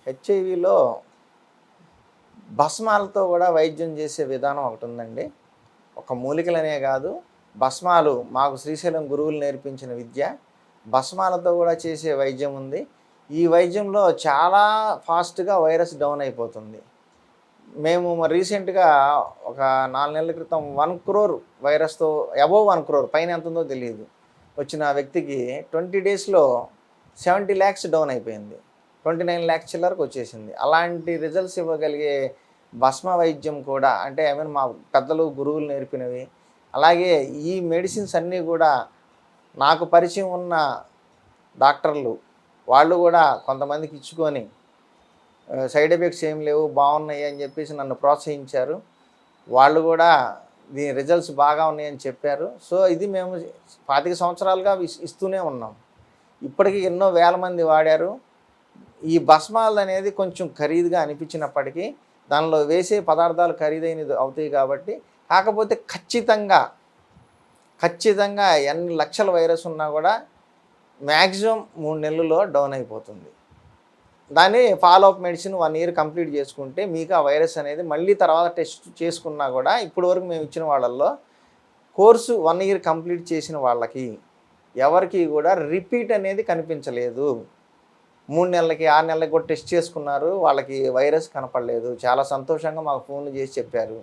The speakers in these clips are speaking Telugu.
హెచ్ఐవిలో భస్మాలతో కూడా వైద్యం చేసే విధానం ఒకటి ఉందండి. ఒక మూలికలనే కాదు, భస్మాలు మాకు శ్రీశైలం గురువులు నేర్పించిన విద్య. భస్మాలతో కూడా చేసే వైద్యం ఉంది. ఈ వైద్యంలో చాలా ఫాస్ట్గా వైరస్ డౌన్ అయిపోతుంది. మేము రీసెంట్గా ఒక 4 నెలల క్రితం 1 crore వైరస్తో అబోవ్ 1 crore పైన ఎంత ఉందో తెలియదు వచ్చిన వ్యక్తికి 20 daysలో 70 lakhs డౌన్ అయిపోయింది. 29 lakhs చిల్లరకు వచ్చేసింది. అలాంటి రిజల్ట్స్ ఇవ్వగలిగే భస్మ వైద్యం కూడా, అంటే మా పెద్దలు గురువులు నేర్పినవి. అలాగే ఈ మెడిసిన్స్ అన్నీ కూడా నాకు పరిచయం ఉన్న డాక్టర్లు వాళ్ళు కూడా కొంతమందికి ఇచ్చుకొని సైడ్ ఎఫెక్ట్స్ ఏం లేవు, బాగున్నాయి అని చెప్పేసి నన్ను ప్రోత్సహించారు. వాళ్ళు కూడా దీని రిజల్ట్స్ బాగా ఉన్నాయని చెప్పారు. సో ఇది మేము 25 సంవత్సరాలుగా ఇస్తూనే ఉన్నాం. ఇప్పటికీ ఎన్నో వేల మంది వాడారు. ఈ భస్మాలు అనేది కొంచెం ఖరీదుగా అనిపించినప్పటికీ దానిలో వేసే పదార్థాలు ఖరీదైనది అవుతాయి కాబట్టి, కాకపోతే ఖచ్చితంగా ఎన్ని లక్షల వైరస్ ఉన్నా కూడా మ్యాక్సిమం 3 నెలల్లో డౌన్ అయిపోతుంది. దాన్ని ఫాలోఅప్ మెడిసిన్ 1 year కంప్లీట్ చేసుకుంటే మీకు ఆ వైరస్ అనేది మళ్ళీ తర్వాత టెస్ట్ చేసుకున్నా కూడా, ఇప్పటి వరకు మేము ఇచ్చిన వాళ్ళల్లో కోర్సు 1 year కంప్లీట్ చేసిన వాళ్ళకి ఎవరికి కూడా రిపీట్ అనేది కనిపించలేదు. 3 నెలలకి 6 నెలలకి కూడా టెస్ట్ చేసుకున్నారు, వాళ్ళకి వైరస్ కనపడలేదు. చాలా సంతోషంగా మాకు ఫోన్లు చేసి చెప్పారు.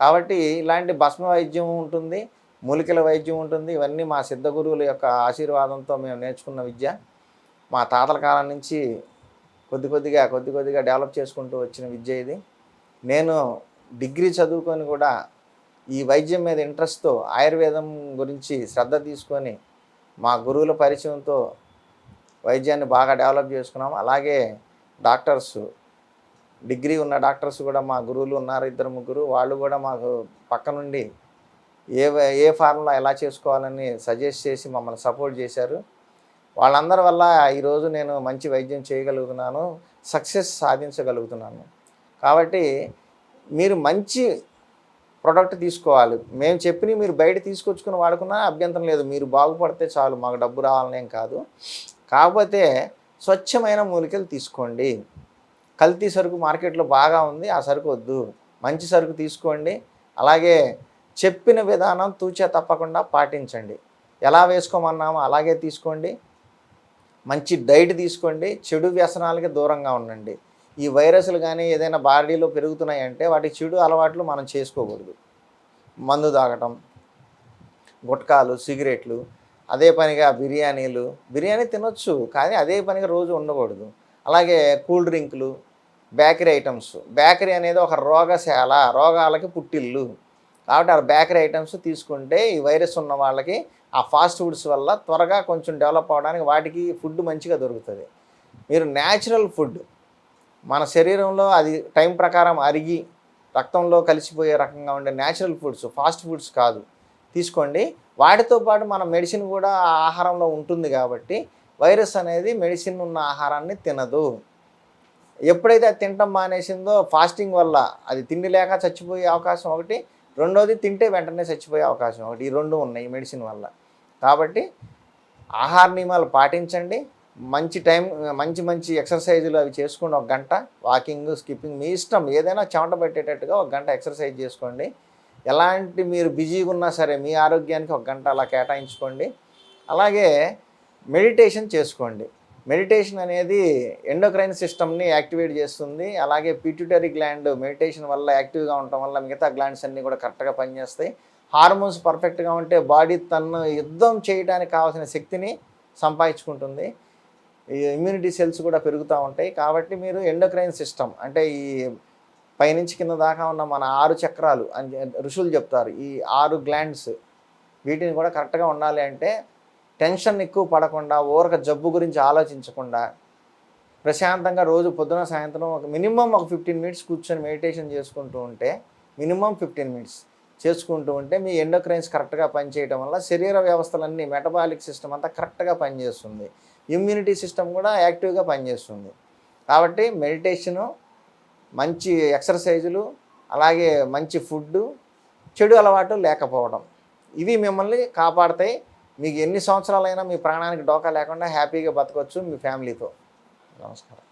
కాబట్టి ఇలాంటి భస్మ వైద్యం ఉంటుంది, మూలికల వైద్యం ఉంటుంది. ఇవన్నీ మా సిద్ధ గురువుల యొక్క ఆశీర్వాదంతో మేము నేర్చుకున్న విద్య. మా తాతల కాలం నుంచి కొద్ది కొద్దిగా డెవలప్ చేసుకుంటూ వచ్చిన విద్య ఇది. నేను డిగ్రీ చదువుకొని కూడా ఈ వైద్యం మీద ఇంట్రెస్ట్తో ఆయుర్వేదం గురించి శ్రద్ధ తీసుకొని మా గురువుల పరిచయంతో వైద్యాన్ని బాగా డెవలప్ చేసుకున్నాం. అలాగే డాక్టర్స్, డిగ్రీ ఉన్న డాక్టర్స్ కూడా మా గురువులు ఉన్నారు, 2-3. వాళ్ళు కూడా మాకు పక్క నుండి ఏ ఫార్ములా ఎలా చేసుకోవాలని సజెస్ట్ చేసి మమ్మల్ని సపోర్ట్ చేశారు. వాళ్ళందరి వల్ల ఈరోజు నేను మంచి వైద్యం చేయగలుగుతున్నాను, సక్సెస్ సాధించగలుగుతున్నాను. కాబట్టి మీరు మంచి ప్రోడక్ట్ తీసుకోవాలి. మేము చెప్పినవి మీరు బయట తీసుకొచ్చుకుని వాడుకున్నా అభ్యంతరం లేదు. మీరు బాగుపడితే చాలు, మాకు డబ్బు రావాలనేం కాదు. కాకపోతే స్వచ్ఛమైన మూలికలు తీసుకోండి. కల్తీ సరుకు మార్కెట్లో బాగా ఉంది, ఆ సరుకు వద్దు. మంచి సరుకు తీసుకోండి. అలాగే చెప్పిన విధానం తూచా తప్పకుండా పాటించండి. ఎలా వేసుకోమన్నామో అలాగే తీసుకోండి. మంచి డైట్ తీసుకోండి. చెడు వ్యసనాలకి దూరంగా ఉండండి. ఈ వైరస్లు కానీ ఏదైనా బాడీలో పెరుగుతున్నాయంటే వాటి చెడు అలవాట్లు మనం చేసుకోకూడదు. మందు తాగటం, గుట్కాలు, సిగరెట్లు, అదే పనిగా బిర్యానీ తినొచ్చు, కానీ అదే పనిగా రోజు ఉండకూడదు. అలాగే కూల్ డ్రింకులు, బేకరీ ఐటమ్స్. బేకరీ అనేది ఒక రోగశాల, రోగాలకి పుట్టిల్లు. కాబట్టి ఆ బేకరీ ఐటమ్స్ తీసుకుంటే ఈ వైరస్ ఉన్న వాళ్ళకి ఆ ఫాస్ట్ ఫుడ్స్ వల్ల త్వరగా కొంచెం డెవలప్ అవ్వడానికి వాటికి ఫుడ్ మంచిగా దొరుకుతుంది. మీరు న్యాచురల్ ఫుడ్, మన శరీరంలో అది టైం ప్రకారం అరిగి రక్తంలో కలిసిపోయే రకంగా ఉండే న్యాచురల్ ఫుడ్స్, ఫాస్ట్ ఫుడ్స్ కాదు, తీసుకోండి. వాటితో పాటు మన మెడిసిన్ కూడా ఆ ఆహారంలో ఉంటుంది కాబట్టి వైరస్ అనేది మెడిసిన్ ఉన్న ఆహారాన్ని తినదు. ఎప్పుడైతే అది తినటం మానేసిందో ఫాస్టింగ్ వల్ల అది తిండి లేక చచ్చిపోయే అవకాశం ఒకటి, రెండోది తింటే వెంటనే చచ్చిపోయే అవకాశం ఒకటి. ఈ 2 ఉన్నాయి మెడిసిన్ వల్ల. కాబట్టి ఆహార నియమాలు పాటించండి. మంచి ఎక్సర్సైజులు అవి చేసుకోండి. 1 గంట వాకింగ్, స్కిప్పింగ్ మీ ఇష్టం. ఏదైనా చెమట పెట్టేటట్టుగా 1 గంట ఎక్సర్సైజ్ చేసుకోండి. ఎలాంటి మీరు బిజీగా ఉన్నా సరే మీ ఆరోగ్యానికి 1 గంట అలా కేటాయించుకోండి. అలాగే మెడిటేషన్ చేసుకోండి. మెడిటేషన్ అనేది ఎండోక్రైన్ సిస్టమ్ని యాక్టివేట్ చేస్తుంది. అలాగే పిట్యూటరీ గ్లాండ్ మెడిటేషన్ వల్ల యాక్టివ్గా ఉండటం వల్ల మిగతా గ్లాండ్స్ అన్నీ కూడా కరెక్ట్గా పనిచేస్తాయి. హార్మోన్స్ పర్ఫెక్ట్గా ఉంటే బాడీ తను యుద్ధం చేయడానికి కావాల్సిన శక్తిని సంపాదించుకుంటుంది. ఈ ఇమ్యూనిటీ సెల్స్ కూడా పెరుగుతూ ఉంటాయి. కాబట్టి మీరు ఎండోక్రైన్ సిస్టమ్ అంటే ఈ పైనుంచి కింద దాకా ఉన్న మన 6 చక్రాలు అని ఋషులు చెప్తారు. ఈ 6 గ్లాండ్స్ వీటిని కూడా కరెక్ట్గా ఉండాలి అంటే టెన్షన్ ఎక్కువ పడకుండా, ఊరక జబ్బు గురించి ఆలోచించకుండా ప్రశాంతంగా రోజు పొద్దున సాయంత్రం మినిమం ఒక 15 minutes కూర్చొని మెడిటేషన్ చేసుకుంటూ ఉంటే, మినిమం 15 minutes చేసుకుంటూ ఉంటే మీ ఎండోక్రైన్స్ కరెక్ట్గా పనిచేయడం వల్ల శరీర వ్యవస్థలన్నీ, మెటబాలిక్ సిస్టమ్ అంతా కరెక్ట్గా పనిచేస్తుంది. ఇమ్యూనిటీ సిస్టమ్ కూడా యాక్టివ్గా పనిచేస్తుంది. కాబట్టి మెడిటేషను, మంచి ఎక్సర్సైజులు, అలాగే మంచి ఫుడ్డు, చెడు అలవాటు లేకపోవడం, ఇవి మిమ్మల్ని కాపాడతాయి. మీకు ఎన్ని సంవత్సరాలైనా మీ ప్రాణానికి డోకా లేకుండా హ్యాపీగా బతకొచ్చు మీ ఫ్యామిలీతో. నమస్కారం.